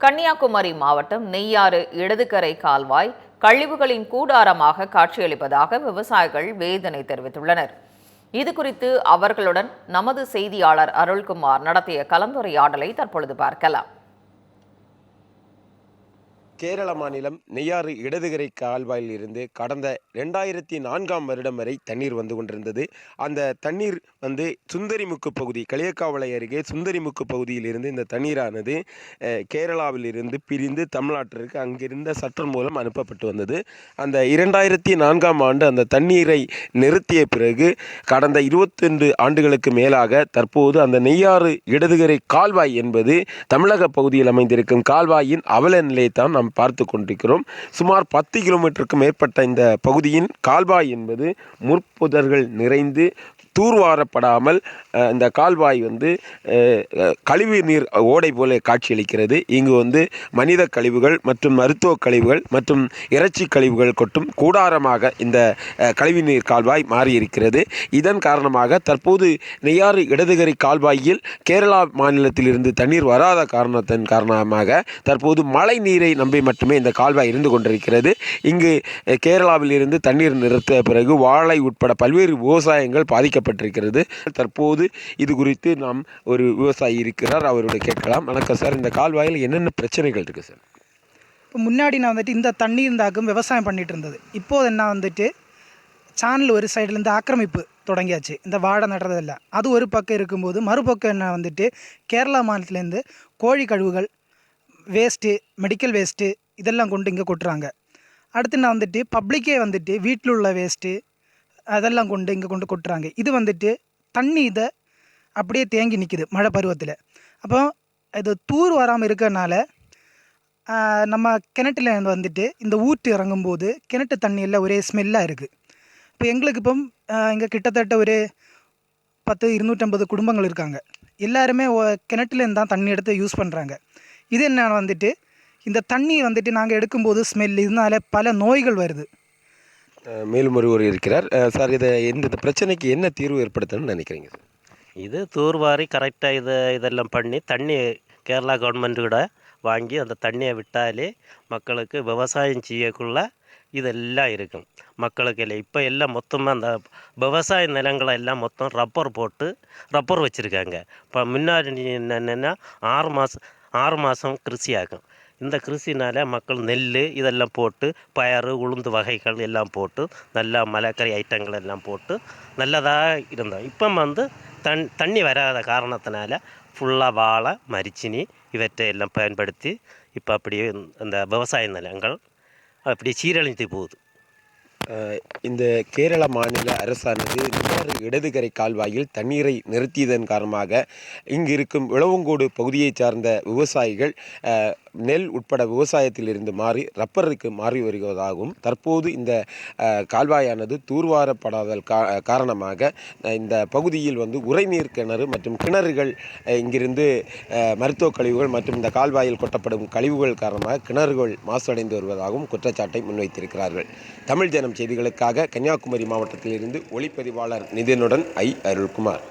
கன்னியாகுமரி மாவட்டம் நெய்யாறு இடதுகரை கால்வாய் கழிவுகளின் கூடாரமாக காட்சியளிப்பதாக விவசாயிகள் வேதனை தெரிவித்துள்ளனர். இதுகுறித்து அவர்களுடன் நமது செய்தியாளர் அருள்குமார் நடத்திய கலந்துரையாடலை தற்பொழுது பார்க்கலாம். கேரள மாநிலம் நெய்யாறு இடதுகரை கால்வாயில் இருந்து கடந்த 2004ஆம் வருடம் வரை தண்ணீர் வந்து கொண்டிருந்தது. அந்த தண்ணீர் சுந்தரிமுக்கு பகுதி, களியக்காவளை அருகே சுந்தரிமுக்கு பகுதியில் இருந்து இந்த தண்ணீரானது கேரளாவில் இருந்து பிரிந்து தமிழ்நாட்டிற்கு அங்கிருந்த சற்று மூலம் அனுப்பப்பட்டு வந்தது. அந்த 2004ஆம் ஆண்டு அந்த தண்ணீரை நிறுத்திய பிறகு கடந்த 22 ஆண்டுகளுக்கு மேலாக தற்போது அந்த நெய்யாறு இடதுகரை கால்வாய் என்பது தமிழக பகுதியில் அமைந்திருக்கும் கால்வாயின் அவல நிலையைத்தான் நாம் பார்த்து கொண்டிருக்கிறோம். சுமார் 10 கிலோமீட்டருக்கு மேற்பட்ட இந்த பகுதியின் கால்வாய் என்பது முற்புதர்கள் நிறைந்து தூர்வாரப்படாமல் இந்த கால்வாய் கழிவு நீர் ஓடை போல காட்சியளிக்கிறது. இங்கு மனித கழிவுகள் மற்றும் மருத்துவ கழிவுகள் மற்றும் இறைச்சி கழிவுகள் கொட்டும் கூடாரமாக இந்த கழிவு நீர் கால்வாய் மாறியிருக்கிறது. இதன் காரணமாக தற்போது நெய்யாறு இடதுகரை கால்வாயில் கேரளா மாநிலத்தில் இருந்து தண்ணீர் வராத காரணத்தின் காரணமாக தற்போது மழை நீரை நம்பி மட்டுமே இந்த கால்வாய் இருந்து கொண்டிருக்கிறது. இங்கு கேரளாவில் இருந்து தண்ணீர் நிறுத்த பிறகு வாழை உட்பட பல்வேறு விவசாயங்கள் பாதிக்கப்பட்டிருக்கிறது. தற்போது இது குறித்து நாம் ஒரு விவசாயி இருக்கிறார், அவருடைய கேட்கலாம். வணக்கம் சார், இந்த கால்வாயில் என்னென்ன பிரச்சனைகள் இருக்குது சார்? இப்போ முன்னாடி நான் இந்த தண்ணி இருந்தாக்கும் விவசாயம் பண்ணிட்டு இருந்தது. இப்போது என்ன சேனல் ஒரு சைட்லேருந்து ஆக்கிரமிப்பு தொடங்கியாச்சு. இந்த வாழை நடுறதில்ல, அது ஒரு பக்கம் இருக்கும்போது மறுபக்கம் என்ன கேரளா மாநிலத்திலேருந்து கோழி கழிவுகள், வேஸ்ட்டு, மெடிக்கல் வேஸ்ட்டு இதெல்லாம் கொண்டு இங்கே கொட்டுறாங்க. அடுத்து நான் பப்ளிக்கே வீட்டில் உள்ள வேஸ்ட்டு அதெல்லாம் கொண்டு இங்கே கொண்டு கொட்டுறாங்க. இது தண்ணி இதை அப்படியே தேங்கி நிற்கிது மழை பருவத்தில். அப்போ இது தூர் வராமல் இருக்கிறனால நம்ம கிணற்றில் இந்த ஊற்று இறங்கும்போது கிணற்று தண்ணியில் ஒரே ஸ்மெல்லாக இருக்குது. இப்போ எங்களுக்கு இங்கே கிட்டத்தட்ட ஒரு 250 குடும்பங்கள் இருக்காங்க. எல்லாருமே கிணற்றுலேருந்து தான் தண்ணி எடுத்து யூஸ் பண்ணுறாங்க. இது என்ன இந்த தண்ணி நாங்கள் எடுக்கும்போது ஸ்மெல், இதனால பல நோய்கள் வருது. மேலும் ஒருவர் இருக்கிறார். சார், இந்த பிரச்சனைக்கு என்ன தீர்வு ஏற்படுத்தணும்னு நினைக்கிறீங்க சார்? இது தூர்வாரி கரெக்டாக இதெல்லாம் பண்ணி தண்ணி கேரளா கவர்மெண்ட்டோட வாங்கி அந்த தண்ணியை விட்டாலே மக்களுக்கு விவசாயம் செய்யக்குள்ள இதெல்லாம் இருக்கும். மக்களுக்கு இல்லை இப்போ எல்லாம் மொத்தமாக அந்த விவசாய நிலங்களை எல்லாம் மொத்தம் ரப்பர் வச்சுருக்காங்க. இப்போ முன்னாடி என்னென்னா 6 மாதம் கிருஷி ஆகும். இந்த கிருஷினால் மக்கள் நெல் இதெல்லாம் போட்டு பயறு உளுந்து வகைகள் எல்லாம் போட்டு நல்லா மலைக்கறி ஐட்டங்கள் எல்லாம் போட்டு நல்லதாக இருந்தோம். இப்போ தண்ணி வராத காரணத்தினால ஃபுல்லாக வாழை, மரிச்சினி இவற்றை எல்லாம் பயன்படுத்தி இப்போ அப்படியே அந்த விவசாய நிலங்கள் அப்படியே சீரழிந்து போகுது. இந்த கேரள மாநில அரசானது நெய்யாறு இடதுகரை கால்வாயில் தண்ணீரை நிறுத்தியதன் காரணமாக இங்கு இருக்கும் விளவங்கோடு பகுதியை சார்ந்த விவசாயிகள் நெல் உட்பட விவசாயத்தில் இருந்து ரப்பருக்கு மாறி வருவதாகவும் தற்போது இந்த கால்வாயானது தூர்வாரப்படாதல் காரணமாக இந்த பகுதியில் உறைநீர் கிணறு மற்றும் கிணறுகள் இங்கிருந்து மருத்துவ கழிவுகள் மற்றும் இந்த கால்வாயில் கொட்டப்படும் கழிவுகள் காரணமாக கிணறுகள் மாசடைந்து வருவதாகவும் குற்றச்சாட்டை முன்வைத்திருக்கிறார்கள். தமிழ் ஜனம் செய்திகளுக்காக கன்னியாகுமரி மாவட்டத்திலிருந்து ஒளிப்பதிவாளர் நிதினுடன் அருள்குமார்.